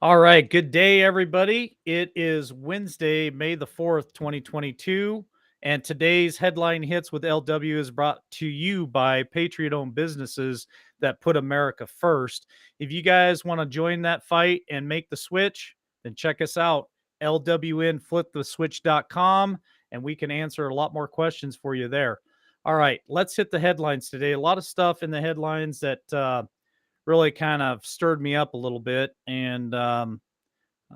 All right. Good day, everybody. It is Wednesday, May the 4th, 2022. And today's headline hits with LW is brought to you by Patriot owned businesses that put America first. If you guys want to join that fight and make the switch, then check us out, lwnfliptheswitch.com, and we can answer a lot more questions for you there. All right. Let's hit the headlines today. A lot of stuff in the headlines that, really kind of stirred me up a little bit, and I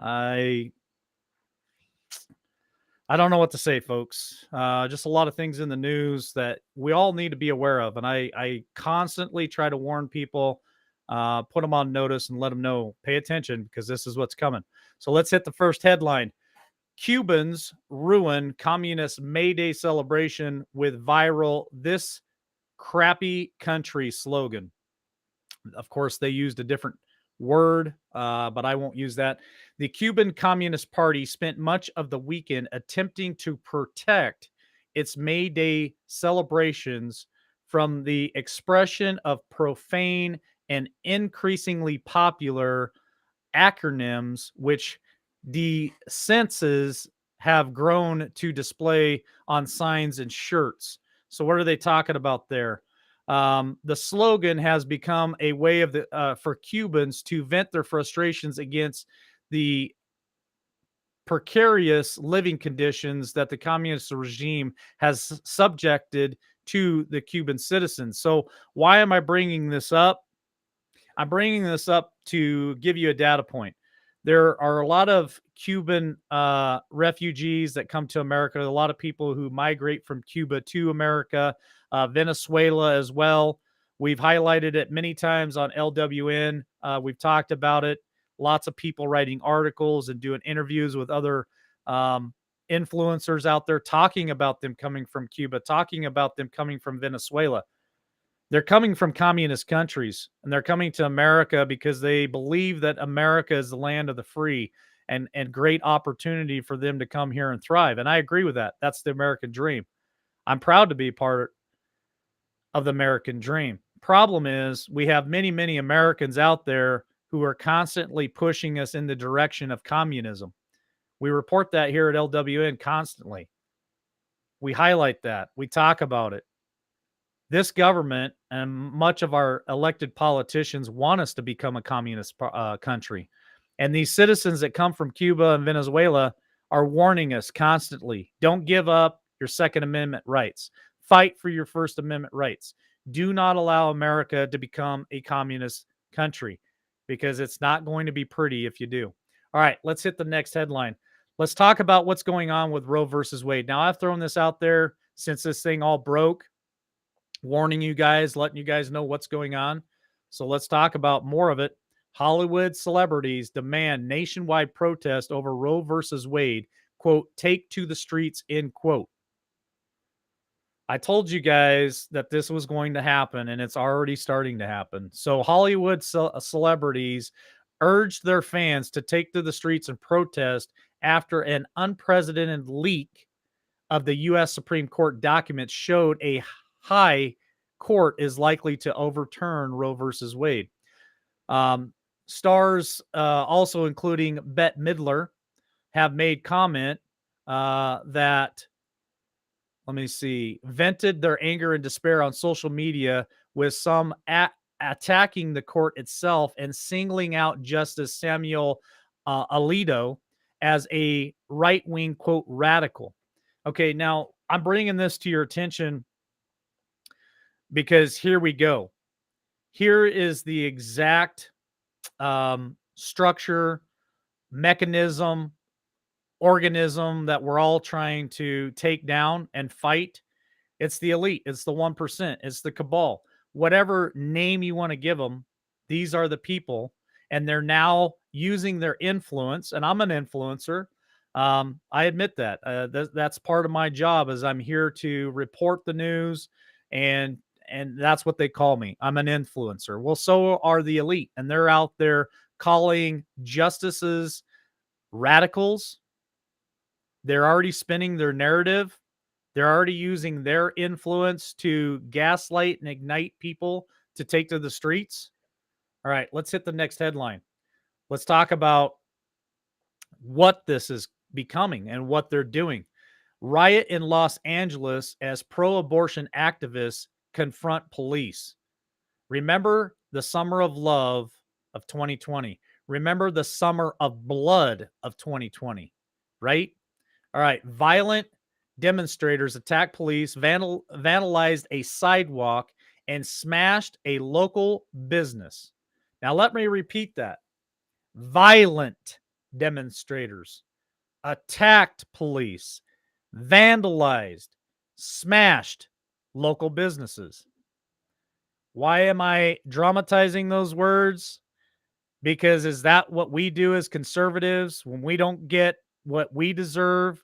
I don't know what to say, folks. Just a lot of things in the news that we all need to be aware of, and I constantly try to warn people, put them on notice, and let them know, pay attention because this is what's coming. So let's hit the first headline. Cubans ruin communist May Day celebration with viral "This crappy country" slogan. Of course, they used a different word, but I won't use that. The Cuban Communist Party spent much of the weekend attempting to protect its May Day celebrations from the expression of profane and increasingly popular acronyms, which the senses have grown to display on signs and shirts. So, what are they talking about there? The slogan has become a way of the for Cubans to vent their frustrations against the precarious living conditions that the communist regime has subjected to the Cuban citizens. So, why am I bringing this up? I'm bringing this up to give you a data point. There are a lot of Cuban refugees that come to America, a lot of people who migrate from Cuba to America, Venezuela as well. We've highlighted it many times on LWN. We've talked about it. Lots of people writing articles and doing interviews with other um, influencers out there talking about them coming from Cuba, talking about them coming from Venezuela. They're coming from communist countries and they're coming to America because they believe that America is the land of the free and great opportunity for them to come here and thrive. And I agree with that. That's the American dream. I'm proud to be part of the American dream. Problem is, we have many, many Americans out there who are constantly pushing us in the direction of communism. We report that here at LWN constantly. We highlight that. We talk about it. This government and much of our elected politicians want us to become a communist country. And these citizens that come from Cuba and Venezuela are warning us constantly, don't give up your Second Amendment rights. Fight for your First Amendment rights. Do not allow America to become a communist country because it's not going to be pretty if you do. All right, let's hit the next headline. Let's talk about what's going on with Roe versus Wade. Now, I've thrown this out there since this thing all broke, warning you guys, letting you guys know what's going on. So let's talk about more of it. Hollywood celebrities demand nationwide protest over Roe versus Wade, quote, take to the streets, end quote. I told you guys that this was going to happen, and it's already starting to happen. So Hollywood celebrities urged their fans to take to the streets and protest after an unprecedented leak of the U.S. Supreme Court documents showed a high court is likely to overturn Roe versus Wade. Stars, also including Bette Midler, have made comment that, let me see, vented their anger and despair on social media, with some attacking the court itself and singling out Justice Samuel Alito as a right-wing, quote, radical. Okay, now I'm bringing this to your attention because here we go. Here is the exact structure, mechanism, organism that we're all trying to take down and fight. It's the elite, it's the 1%, it's the cabal. Whatever name you want to give them, these are the people, and they're now using their influence. And I'm an influencer. I admit that. That's part of my job, is I'm here to report the news, and that's what they call me. I'm an influencer. Well, so are the elite, and they're out there calling justices radicals. They're already spinning their narrative. They're already using their influence to gaslight and ignite people to take to the streets. All right, let's hit the next headline. Let's talk about what this is becoming and what they're doing. Riot in Los Angeles as pro abortion activists confront police. Remember the summer of love of 2020. Remember the summer of blood of 2020, right? All right. Violent demonstrators attacked police, vandalized a sidewalk, and smashed a local business. Now, let me repeat that. Violent demonstrators attacked police, vandalized, smashed local businesses. Why am I dramatizing those words? Because is that what we do as conservatives when we don't get what we deserve?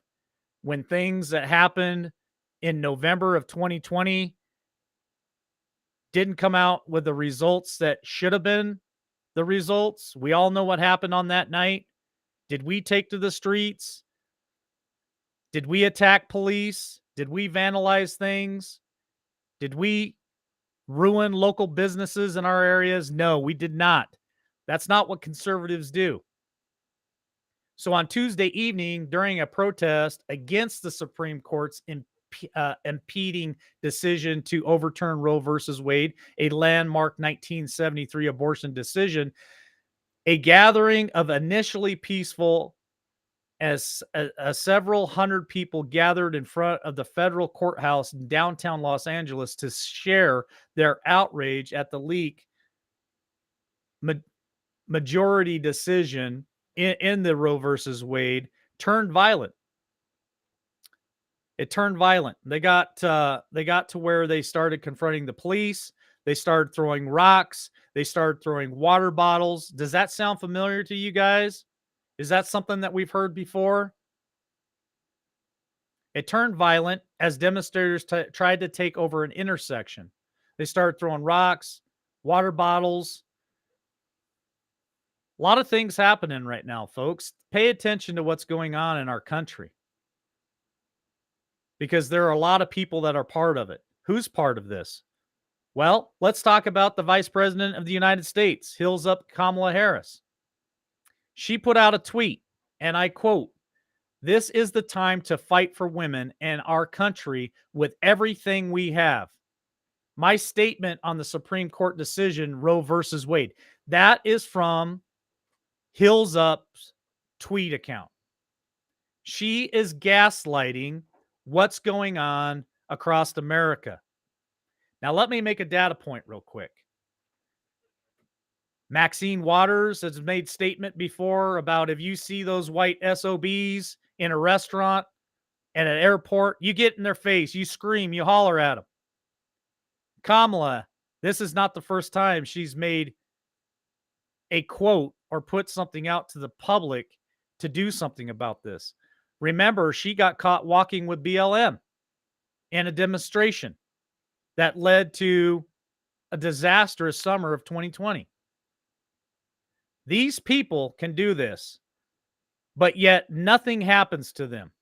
When things that happened in November of 2020 didn't come out with the results that should have been the results? We all know what happened on that night. Did we take to the streets? Did we attack police? Did we vandalize things? Did we ruin local businesses in our areas? No, we did not. That's not what conservatives do. So on Tuesday evening, during a protest against the Supreme Court's impeding decision to overturn Roe versus Wade, a landmark 1973 abortion decision, a gathering of initially peaceful as several hundred people gathered in front of the federal courthouse in downtown Los Angeles to share their outrage at the leak majority decision in the Roe versus Wade turned violent. It turned violent. They got to where they started confronting the police. They started throwing rocks. They started throwing water bottles. Does that sound familiar to you guys? Is that something that we've heard before? It turned violent as demonstrators tried to take over an intersection. They started throwing rocks, water bottles. A lot of things happening right now, folks. Pay attention to what's going on in our country because there are a lot of people that are part of it. Who's part of this? Well, let's talk about the Vice President of the United States, Hills Up Kamala Harris. She put out a tweet, and I quote, "This is the time to fight for women and our country with everything we have." My statement on the Supreme Court decision, Roe versus Wade, that is from Hills Up's tweet account. She is gaslighting what's going on across America. Now, let me make a data point real quick. Maxine Waters has made statement before about if you see those white SOBs in a restaurant at an airport, you get in their face, you scream, you holler at them. Kamala, this is not the first time she's made a quote or put something out to the public to do something about this. Remember, she got caught walking with BLM in a demonstration that led to a disastrous summer of 2020. These people can do this, but yet nothing happens to them.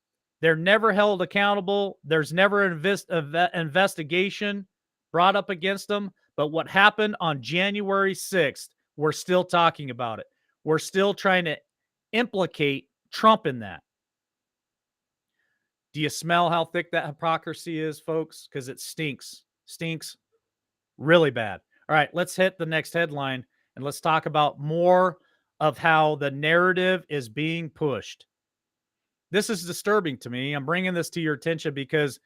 They're never held accountable. There's never an investigation brought up against them. But what happened on January 6th, we're still talking about it. We're still trying to implicate Trump in that. Do you smell how thick that hypocrisy is, folks? Because it stinks. Stinks really bad. All right, let's hit the next headline and let's talk about more of how the narrative is being pushed. This is disturbing to me. I'm bringing this to your attention because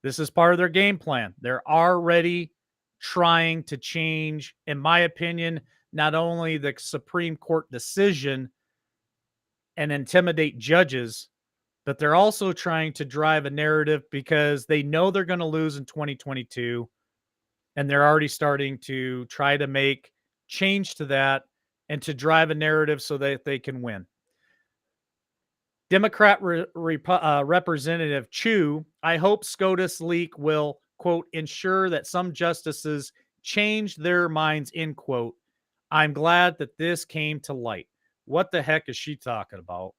this is part of their game plan. They're already trying to change, in my opinion, not only the Supreme Court decision and intimidate judges, but they're also trying to drive a narrative because they know they're going to lose in 2022. And they're already starting to try to make change to that and to drive a narrative so that they can win. Democrat Representative Chu, I hope SCOTUS leak will, quote, ensure that some justices change their minds, end quote. I'm glad that this came to light. What the heck is she talking about?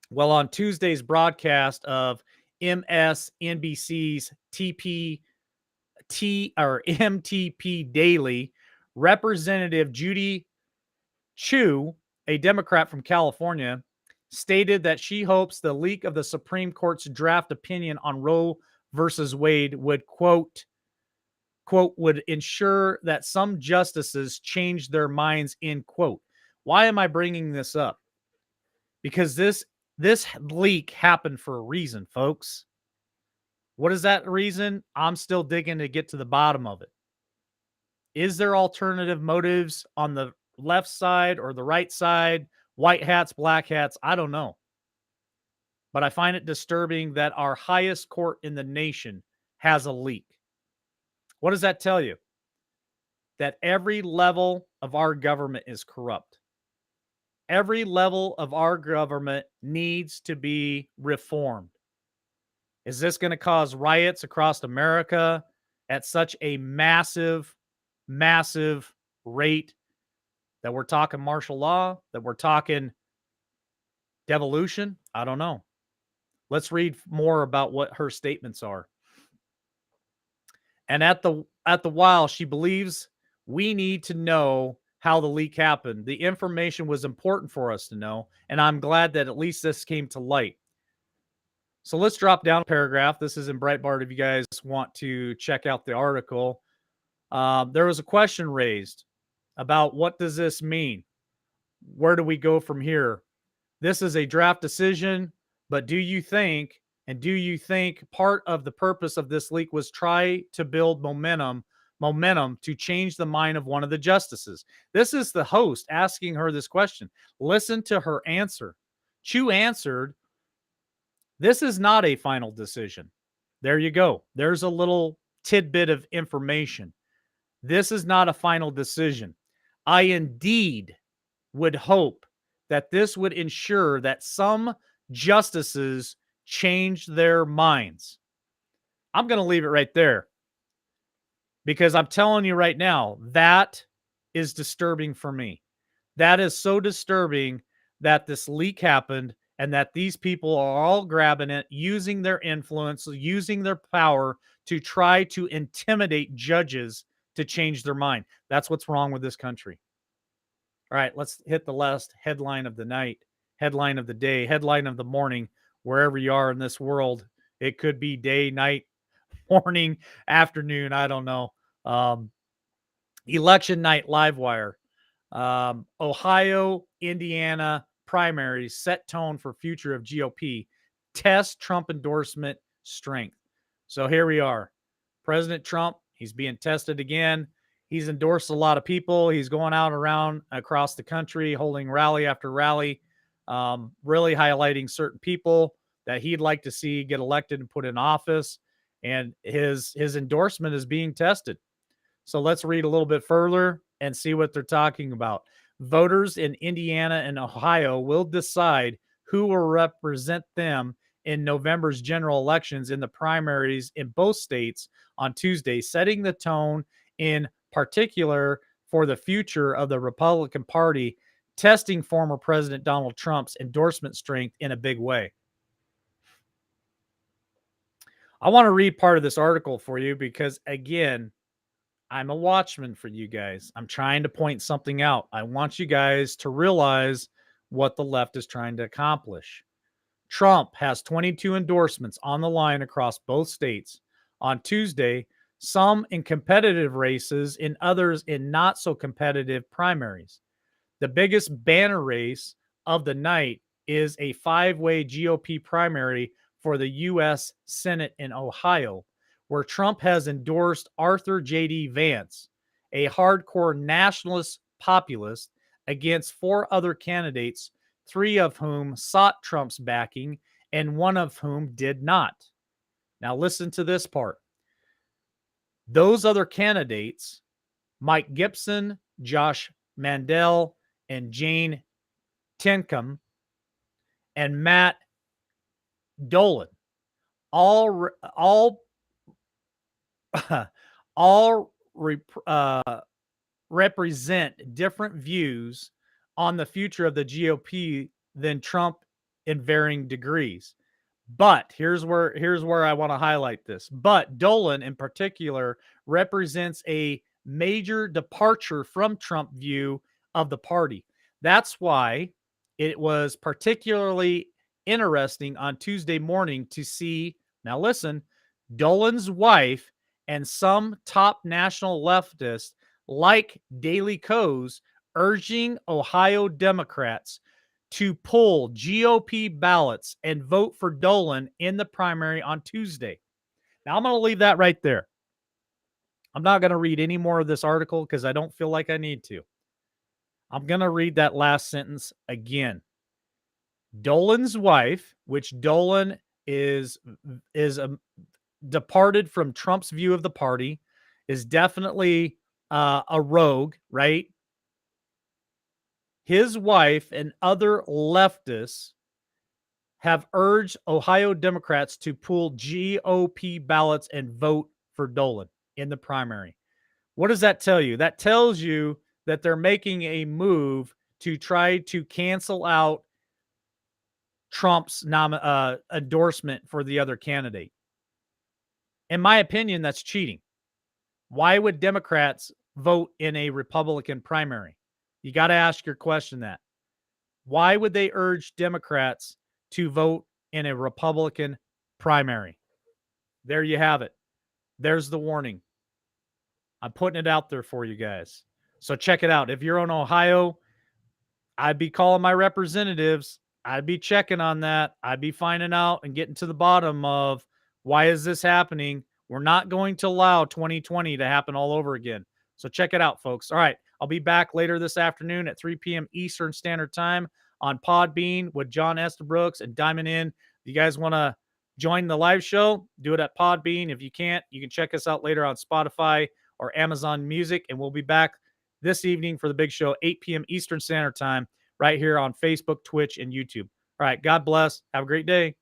Well, on Tuesday's broadcast of MSNBC's MTP Daily, Representative Judy Chu, a Democrat from California, stated that she hopes the leak of the Supreme Court's draft opinion on Roe versus Wade would quote would ensure that some justices change their minds, end quote. Why am I bringing this up? Because this leak happened for a reason, folks. What is that reason? I'm still digging to get to the bottom of it. Is there alternative motives on the left side or the right side? White hats, black hats? I don't know. But I find it disturbing that our highest court in the nation has a leak. What does that tell you? That every level of our government is corrupt. Every level of our government needs to be reformed. Is this going to cause riots across America at such a massive, massive rate that we're talking martial law, that we're talking devolution? I don't know. Let's read more about what her statements are. And at the while, she believes we need to know how the leak happened. The information was important for us to know, and I'm glad that at least this came to light. So let's drop down a paragraph. This is in Breitbart if you guys want to check out the article. There was a question raised about what does this mean? Where do we go from here? This is a draft decision, but do you think part of the purpose of this leak was try to build momentum to change the mind of one of the justices? This is the host asking her this question. Listen to her answer. Chu answered, "This is not a final decision." There you go. There's a little tidbit of information. This is not a final decision. I indeed would hope that this would ensure that some justices change their minds. I'm going to leave it right there because I'm telling you right now, that is disturbing for me. That is so disturbing that this leak happened and that these people are all grabbing it, using their influence, using their power to try to intimidate judges to change their mind. That's what's wrong with this country. All right, let's hit the last headline of the night, headline of the day, headline of the morning, wherever you are in this world. It could be day, night, morning, afternoon. I don't know. Election night live wire. Ohio, Indiana primaries set tone for future of GOP. Test Trump endorsement strength. So here we are. President Trump, he's being tested again. He's endorsed a lot of people. He's going out around across the country, holding rally after rally, really highlighting certain people that he'd like to see get elected and put in office. And his endorsement is being tested. So let's read a little bit further and see what they're talking about. Voters in Indiana and Ohio will decide who will represent them in November's general elections in the primaries in both states on Tuesday, setting the tone in particular for the future of the Republican Party, testing former President Donald Trump's endorsement strength in a big way. I want to read part of this article for you because, again, I'm a watchman for you guys. I'm trying to point something out. I want you guys to realize what the left is trying to accomplish. Trump has 22 endorsements on the line across both states. On Tuesday, some in competitive races and others in not so competitive primaries. The biggest banner race of the night is a 5-way GOP primary for the U.S. Senate in Ohio, where Trump has endorsed Arthur J.D. Vance, a hardcore nationalist populist, against 4 other candidates, 3 of whom sought Trump's backing and 1 of whom did not. Now listen to this part. Those other candidates, Mike Gibson, Josh Mandel, and Jane Tinkham, and Matt Dolan, all represent different views on the future of the GOP than Trump in varying degrees. But here's where I want to highlight this. But Dolan in particular represents a major departure from Trump view of the party. That's why it was particularly interesting on Tuesday morning to see, now listen, Dolan's wife and some top national leftists like Daily Kos urging Ohio Democrats to pull GOP ballots and vote for Dolan in the primary on Tuesday. Now, I'm going to leave that right there. I'm not going to read any more of this article because I don't feel like I need to. I'm going to read that last sentence again. Dolan's wife, which Dolan is departed from Trump's view of the party, is definitely a rogue, right? His wife and other leftists have urged Ohio Democrats to pull GOP ballots and vote for Dolan in the primary. What does that tell you? That tells you that they're making a move to try to cancel out Trump's endorsement for the other candidate. In my opinion, that's cheating. Why would Democrats vote in a Republican primary? You got to ask your question that. Why would they urge Democrats to vote in a Republican primary? There you have it. There's the warning. I'm putting it out there for you guys. So check it out. If you're in Ohio, I'd be calling my representatives. I'd be checking on that. I'd be finding out and getting to the bottom of why is this happening? We're not going to allow 2020 to happen all over again. So check it out, folks. All right. I'll be back later this afternoon at 3 p.m. Eastern Standard Time on Podbean with John Estabrooks and Diamond In. If you guys want to join the live show, do it at Podbean. If you can't, you can check us out later on Spotify or Amazon Music. And we'll be back this evening for the big show, 8 p.m. Eastern Standard Time, right here on Facebook, Twitch, and YouTube. All right. God bless. Have a great day.